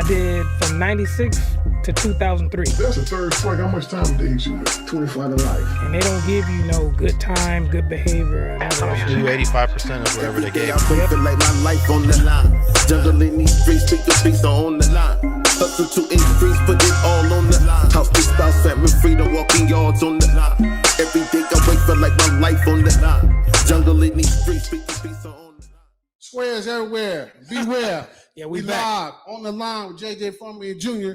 did from 96 to 2003. That's the third strike. How much time did you get? 25 to life. And they don't give you no good time, good behavior. You do 85% of whatever they gave you. I feel like my life on the line. Jungle in these streets, pick the beats on the line. Hustle to increase, put it all on the line. House, big spouse, family, freedom, walking yards on the line. Every day I wake, feel like my life on the line. Jungle in these streets, pick the beats on the line. Squares everywhere. Beware. Yeah, we we back. live on the line with JJ Foreman Jr.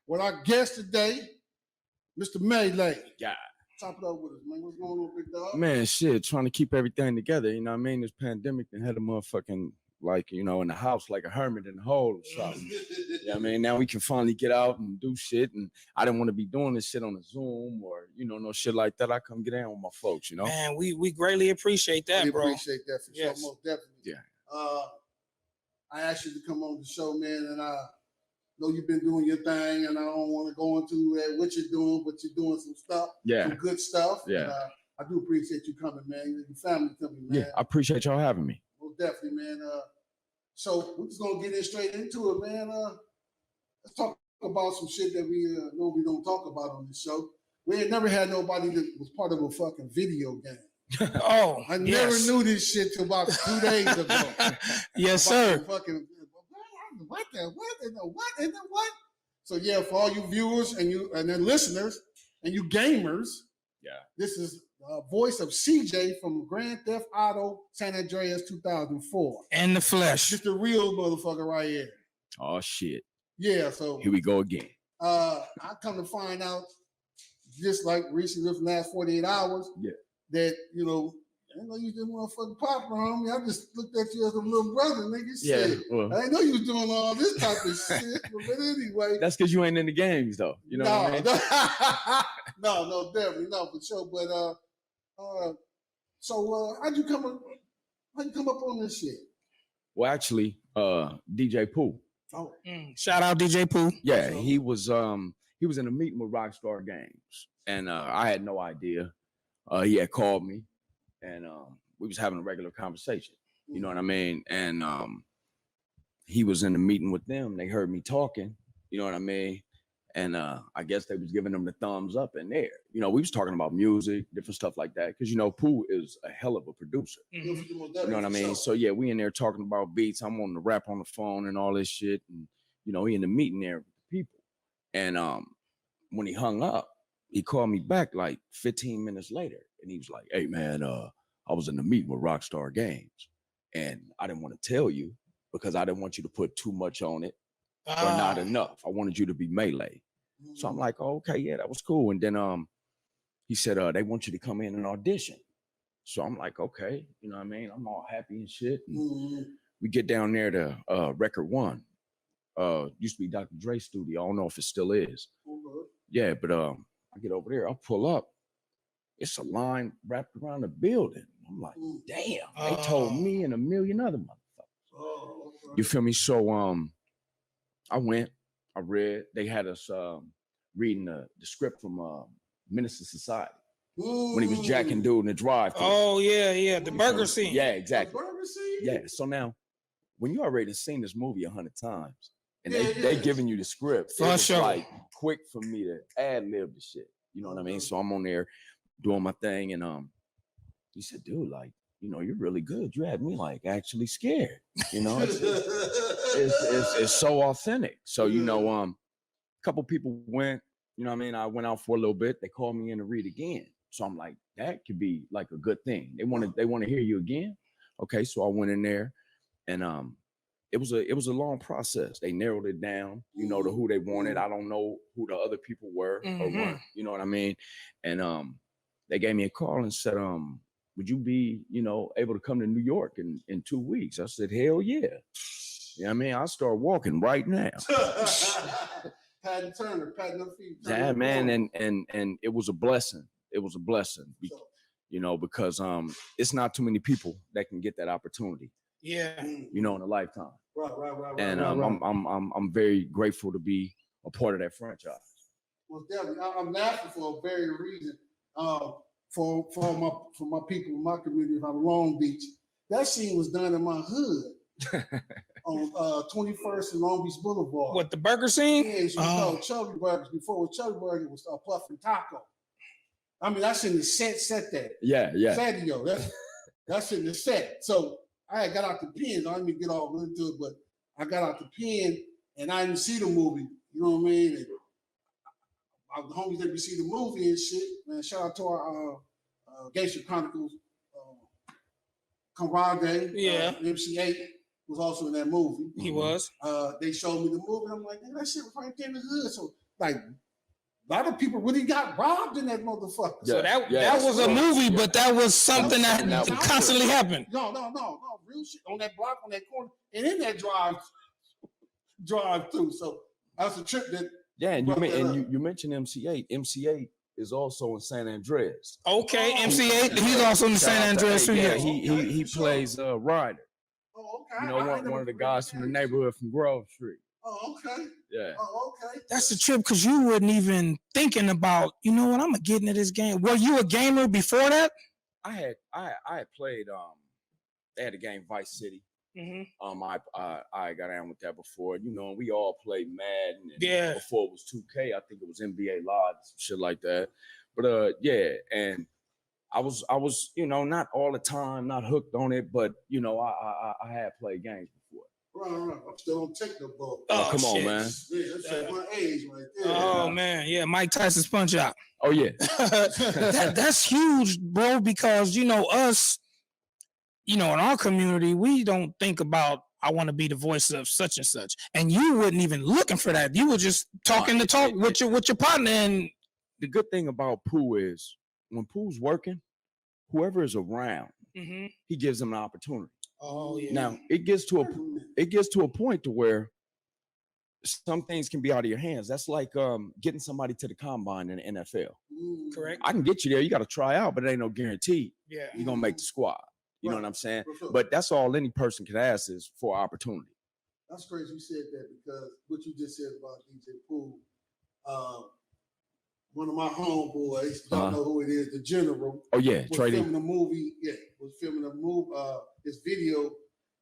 with our guest today, Mr. Maylay. Yeah. Top it up with us, man. What's going on, big dog? Man, shit, trying to keep everything together. You know what I mean? This pandemic done had a motherfucking, like, you know, in the house like a hermit in a hole or something. Yeah, I mean, now we can finally get out and do shit. And I didn't want to be doing this shit on a Zoom or, you know, no shit like that. I come get in with my folks, you know? Man, we greatly appreciate that, We bro. appreciate that for Yes. sure, most definitely. Yeah. I asked you to come on the show, man, and I know you've been doing your thing, and I don't want to go into what you're doing, but you're doing some stuff, Yeah. some good stuff. Yeah. And, I do appreciate you coming, man. Your family coming, man. Yeah, I appreciate y'all having me. Most definitely, man. So we're just gonna get in straight into it, man. Let's talk about some shit that we normally don't talk about on this show. We ain't never had nobody that was part of a fucking video game. Oh, I never yes. knew this shit till about 2 days ago. Yes, sir. Fucking, what in the what? So yeah, for all you viewers and then listeners and you gamers, Yeah. this is voice of CJ from Grand Theft Auto SanAndreas 2004. In the flesh. Just a real motherfucker right here. Oh, shit. Yeah, so Here we go again. I come to find out just like recently within the last 48 hours Yeah. that, you know, I didn't know you didn't motherfucking pop, homie. I just looked at you as a little brother, nigga. Shit. Well, I didn't know you was doing all this type of shit. But anyway. that's because you ain't in the games, though. You know what I mean? No, definitely, no, for sure. But so how'd you come up on this shit? Well, actually, DJ Pooh. Oh, Shout out DJ Pooh. Yeah, he was in a meeting with Rockstar Games, and I had no idea. He had called me, and we was having a regular conversation. You know what I mean? And he was in a meeting with them. They heard me talking. You know what I mean? And I guess they was giving them the thumbs up in there. You know, we was talking about music, different stuff like that. Because, you know, Pooh is a hell of a producer. You know what I mean? So, yeah, we in there talking about beats. I'm on the rap on the phone and all this shit. And, you know, he in the meeting there with the people. And when he hung up, he called me back like 15 minutes later. And he was like, hey, man, I was in the meeting with Rockstar Games. And I didn't want to tell you because I didn't want you to put too much on it or not enough. I wanted you to be Maylay. So I'm like, oh, okay, yeah, that was cool. And then he said, they want you to come in and audition. So I'm like, okay, you know what I mean? I'm all happy and shit. And we get down there to Record One. Used to be Dr. Dre's studio. I don't know if it still is. Yeah, but I get over there, I'll pull up. It's a line wrapped around the building. I'm like, damn, they told me and a million other motherfuckers. You feel me? So I went. I read. They had us reading the script from Minister Society when he was jacking dude in the drive-thru. Oh, yeah. The burger scene. Yeah, exactly. Burger scene? Yeah. So now, when you already seen this movie 100 times and they giving you the script, For it's sure. like quick for me to ad-lib the shit. You know what I mean? So I'm on there doing my thing, and he said, dude, like, you know, you're really good. You had me like actually scared. You know, it's so authentic. So, you know, a couple people went, you know what I mean? I went out for a little bit. They called me in to read again. So I'm like, that could be like a good thing. They want to hear you again. Okay. So I went in there, and it was a long process. They narrowed it down, you know, to who they wanted. I don't know who the other people were or weren't, you know what I mean? And they gave me a call and said, would you be, you know, able to come to New York in 2 weeks? I said, hell yeah. You know what I mean? I'll start walking right now. Patting Turner, patting her feet. Yeah, man. And it was a blessing. It was a blessing, you know, because it's not too many people that can get that opportunity. Yeah. You know, in a lifetime. Right. And I'm very grateful to be a part of that franchise. Well, definitely. I'm laughing for a very reason. For my people in my community from Long Beach, that scene was done in my hood. on 21st and Long Beach Boulevard. What, the burger scene? Yeah, it was called Chubby Burgers. Before it was Chubby Burger, it was Puff and Taco. I mean, that's in the set that. Yeah. Sadio, that's in the set. So I had got out the pen. I didn't even get all into it, but I got out the pen and I didn't see the movie. You know what I mean? And the homies let me see the movie and shit. Man, shout out to our Gangster Chronicles, Kamrade. Yeah. MC8 was also in that movie. He was. They showed me the movie. And I'm like, man, that shit was right there in the hood. So, like, a lot of people really got robbed in that motherfucker. So that was a movie, but that was something that constantly happened. No, real shit on that block, on that corner, and in that drive through. So that's a trip that. Yeah, and you mentioned MC8. MC8 is also in SanAndreas. Okay, MC8. He's also in the SanAndreas too. Yeah, he plays Ryder. Oh, okay. You know, one of the guys from the neighborhood from Grove Street. Oh, okay. Yeah. Oh, okay. That's the trip because you wasn't even thinking about, you know what, I'm gonna get into this game. Were you a gamer before that? I had played they had a game Vice City. Mm-hmm. I got down with that before. You know, we all played Madden. Yeah. Before it was 2K, I think it was NBA Live, some shit like that. But yeah, and I was, you know, not all the time, not hooked on it, but you know, I had played games before. Right. I'm still on technical. Oh, come on, man. Yeah, that's my age right there. Oh man, yeah, Mike Tyson's Punch Out. Oh yeah. That's huge, bro, because you know us, you know, in our community, we don't think about I want to be the voice of such and such. And you wasn't even looking for that. You were just talking the talk with your partner. And the good thing about Pooh is when Pooh's working, whoever is around, he gives them an opportunity. Oh yeah. Now it gets to a point to where some things can be out of your hands. That's like getting somebody to the combine in the NFL. Correct. I can get you there. You got to try out, but it ain't no guarantee Yeah. you're gonna make the squad. You know what I'm saying? Sure. But that's all any person can ask is for opportunity. That's crazy you said that because what you just said about DJ Pooh, one of my homeboys, y'all know who it is, the General. Oh yeah, was trading. filming a movie. Yeah, was filming a movie. This video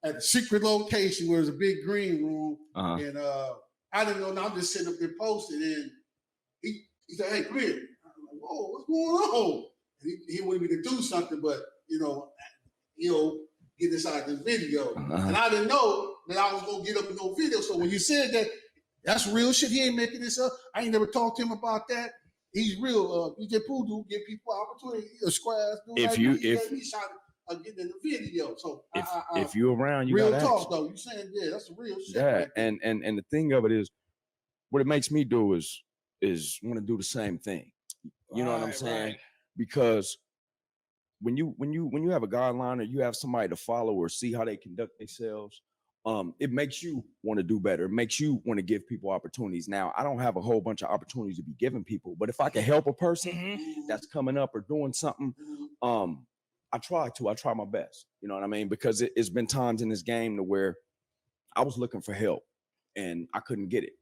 at a secret location where there's a big green room, and I didn't know. Now I'm just sitting up there posting, and he said, "Hey, come here." I'm like, "Whoa, what's going on?" And he wanted me to do something, but you know, get inside this video, and I didn't know that I was gonna get up in no video. So when you said that, that's real shit. He ain't making this up. I ain't never talked to him about that. He's real. DJ Pooh do give people opportunity. Squares do. If he shot getting in the video. So if you're around, you real gotta talk ask. though. You saying that's real shit. Yeah, right there. and the thing of it is, what it makes me do is want to do the same thing. You know what I'm saying? Right. Because when you have a guideline or you have somebody to follow or see how they conduct themselves, it makes you want to do better. It makes you want to give people opportunities. Now, I don't have a whole bunch of opportunities to be giving people, but if I can help a person that's coming up or doing something, I try my best. You know what I mean? Because it's been times in this game to where I was looking for help and I couldn't get it.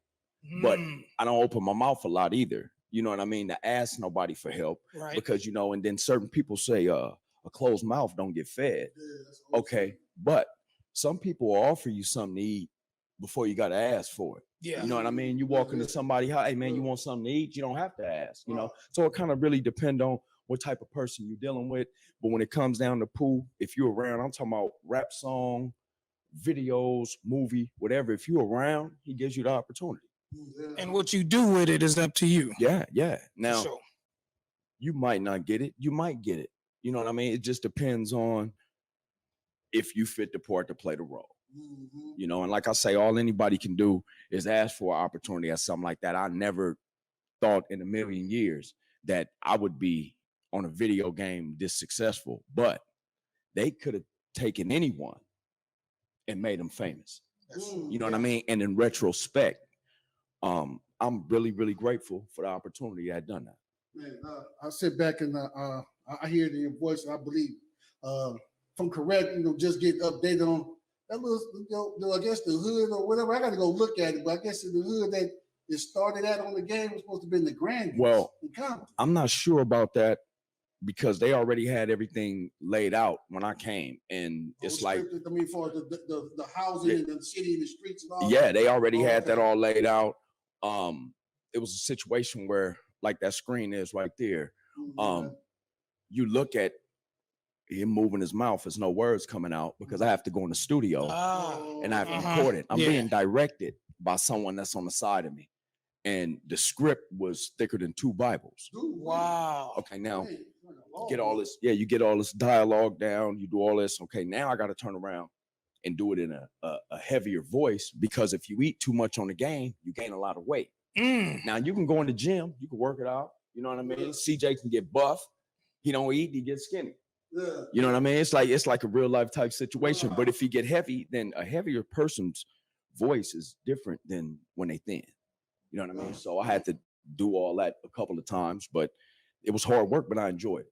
But I don't open my mouth a lot either. You know what I mean? To ask nobody for help. Right. Because, you know, and then certain people say a closed mouth don't get fed. Yeah, Okay. But some people will offer you something to eat before you got to ask for it. Yeah. You know what I mean? You walk into somebody, hey man, you want something to eat? You don't have to ask, you know? So it kind of really depend on what type of person you're dealing with. But when it comes down to Pooh, if you're around, I'm talking about rap song, videos, movie, whatever. If you're around, he gives you the opportunity. And what you do with it is up to you. Yeah. Now, So, you might not get it. You might get it. You know what I mean? It just depends on if you fit the part to play the role. You know, and like I say, all anybody can do is ask for an opportunity or something like that. I never thought in a million years that I would be on a video game this successful, but they could have taken anyone and made them famous. You know what I mean? And in retrospect, I'm really, really grateful for the opportunity I had done that. Man, I sit back and I hear it in your voice, and I believe, if I'm correct, just get updated on that little, I guess the hood or whatever. I got to go look at it, but I guess in the hood that it started at on the game was supposed to be in the Grandies. Well, in Compton. I'm not sure about that because they already had everything laid out when I came, and it's like, I mean, for the housing and the city and the streets and all. yeah, they already had that Okay. all laid out. It was a situation where, like that screen is right there. You look at him moving his mouth, there's no words coming out because I have to go in the studio and I have to record it. I'm being directed by someone that's on the side of me, and the script was thicker than 2 Bibles. Dude, Wow. Okay, now hey, get all this. Yeah, you get all this dialogue down. You do all this. Okay, now I got to turn around and do it in a heavier voice, because if you eat too much on the game, you gain a lot of weight. Now you can go in the gym, you can work it out. You know what I mean? CJ can get buff. He don't eat, he gets skinny. Yeah. You know what I mean? It's like a real life type situation. But if you get heavy, then a heavier person's voice is different than when they thin. You know what I mean? So I had to do all that a couple of times, but it was hard work, but I enjoyed it.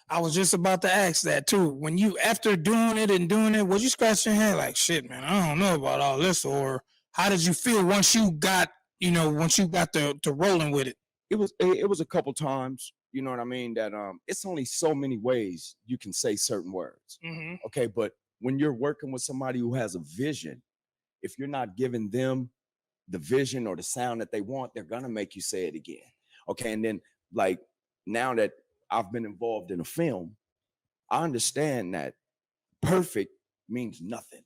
I was just about to ask that too. When you, after doing it, was you scratching your head like, shit, man, I don't know about all this? Or how did you feel once you got to rolling with it? It was a couple times, you know what I mean, that it's only so many ways you can say certain words. Okay, but when you're working with somebody who has a vision, if you're not giving them the vision or the sound that they want, they're gonna make you say it again. Okay, and then like now that I've been involved in a film, I understand that perfect means nothing.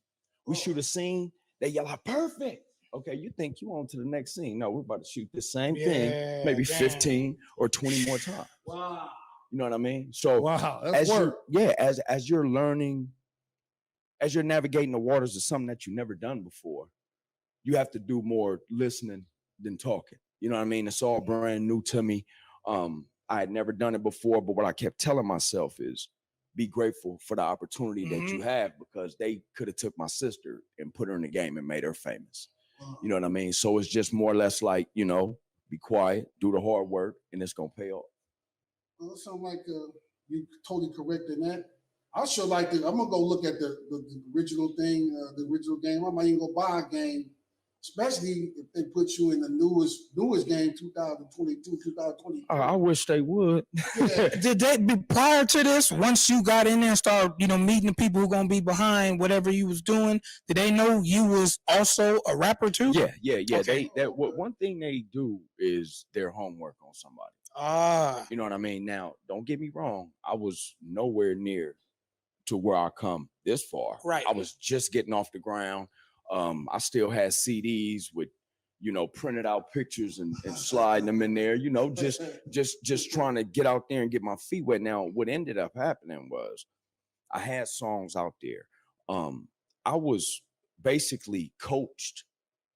We shoot a scene, they yell out perfect. Okay, you think you on to the next scene. No, we're about to shoot the same thing, maybe 15 or 20 more times. Wow. You know what I mean? So That's work. As you're learning, as you're navigating the waters of something that you've never done before, you have to do more listening than talking. You know what I mean? It's all brand new to me. I had never done it before, but what I kept telling myself is be grateful for the opportunity that you have, because they could have took my sister and put her in the game and made her famous. You know what I mean? So it's just more or less like, you know, be quiet, do the hard work, and it's going to pay off. Well, it sounds like you're totally correct in that. I sure like I'm going to go look at the original thing, the original game. I might even go buy a game, especially if they put you in the newest game, 2022, 2023. I wish they would. Yeah. Did they be prior to this, once you got in there and started, meeting the people who gonna be behind whatever you was doing, did they know you was also a rapper too? Yeah. Okay. One thing they do is their homework on somebody. You know what I mean? Now, don't get me wrong. I was nowhere near to where I come this far. Right. I was just getting off the ground. I still had CDs with, printed out pictures and sliding them in there, just trying to get out there and get my feet wet. Now, what ended up happening was I had songs out there. I was basically coached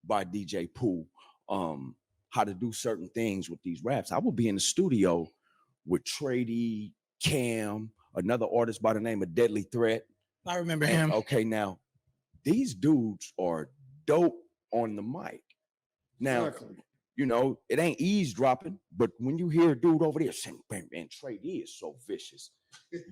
by DJ Pooh, how to do certain things with these raps. I would be in the studio with Trady, Cam, another artist by the name of Deadly Threat. I remember him. Okay, now these dudes are dope on the mic. Now, it ain't eavesdropping, but when you hear a dude over there saying, man, Trady is so vicious,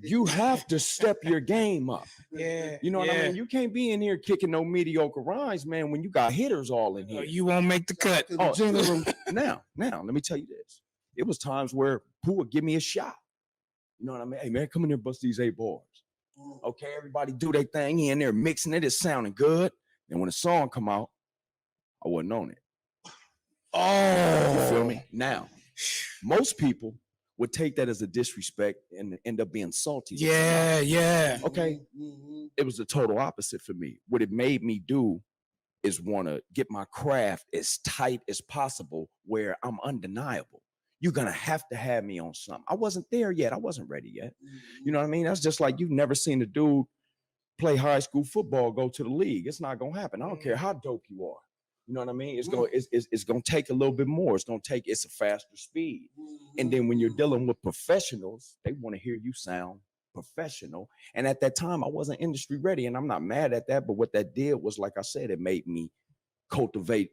you have to step your game up. Yeah. You know what I mean? You can't be in here kicking no mediocre rhymes, man, when you got hitters all in here. You won't make the cut. Now, let me tell you this. It was times where Pooh would give me a shot. You know what I mean? Hey, man, come in here, bust these 8 bars. Okay, everybody do their thing. He in there mixing it. It's sounding good. And when the song come out, I wasn't on it. You feel me? Now, most people would take that as a disrespect and end up being salty. Yeah. Okay. It was the total opposite for me. What it made me do is want to get my craft as tight as possible where I'm undeniable. You're going to have me on something. I wasn't there yet. I wasn't ready yet. You know what I mean? That's just like you've never seen a dude play high school football, go to the league. It's not going to happen. I don't care how dope you are. You know what I mean? It's going to take a little bit more. It's a faster speed. And then when you're dealing with professionals, they want to hear you sound professional. And at that time, I wasn't industry ready, and I'm not mad at that. But what that did was, like I said, it made me cultivate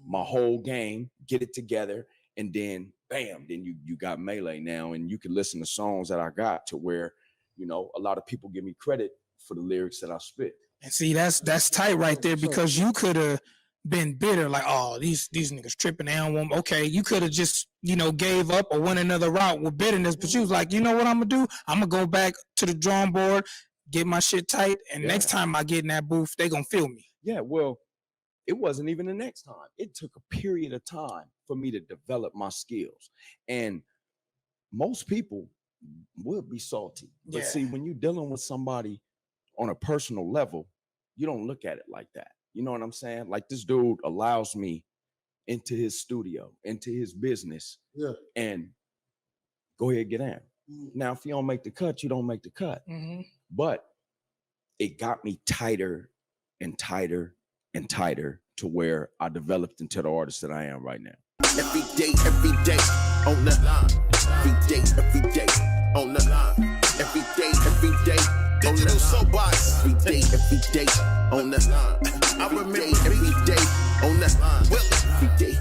my whole game, get it together, and then bam, then you got Maylay now, and you can listen to songs that I got to where, a lot of people give me credit for the lyrics that I spit. And see, that's tight right there, because you could have been bitter, like, oh, these niggas tripping, they don't want me. Okay, you could have just, gave up or went another route with bitterness, but you was like, you know what I'm gonna do? I'm gonna go back to the drawing board, get my shit tight, and next time I get in that booth, they gonna feel me. Yeah, well, it wasn't even the next time. It took a period of time for me to develop my skills. And most people would be salty. But see, when you're dealing with somebody on a personal level, you don't look at it like that. You know what I'm saying? Like, this dude allows me into his studio, into his business, and go ahead, get in. Now, if you don't make the cut, you don't make the cut. But it got me tighter and tighter and tighter to where I developed into the artist that I am right now. Every day on the line. Every day on the line. Every day digital soapbox. Every day on the line. I remember every day on the line. Every day.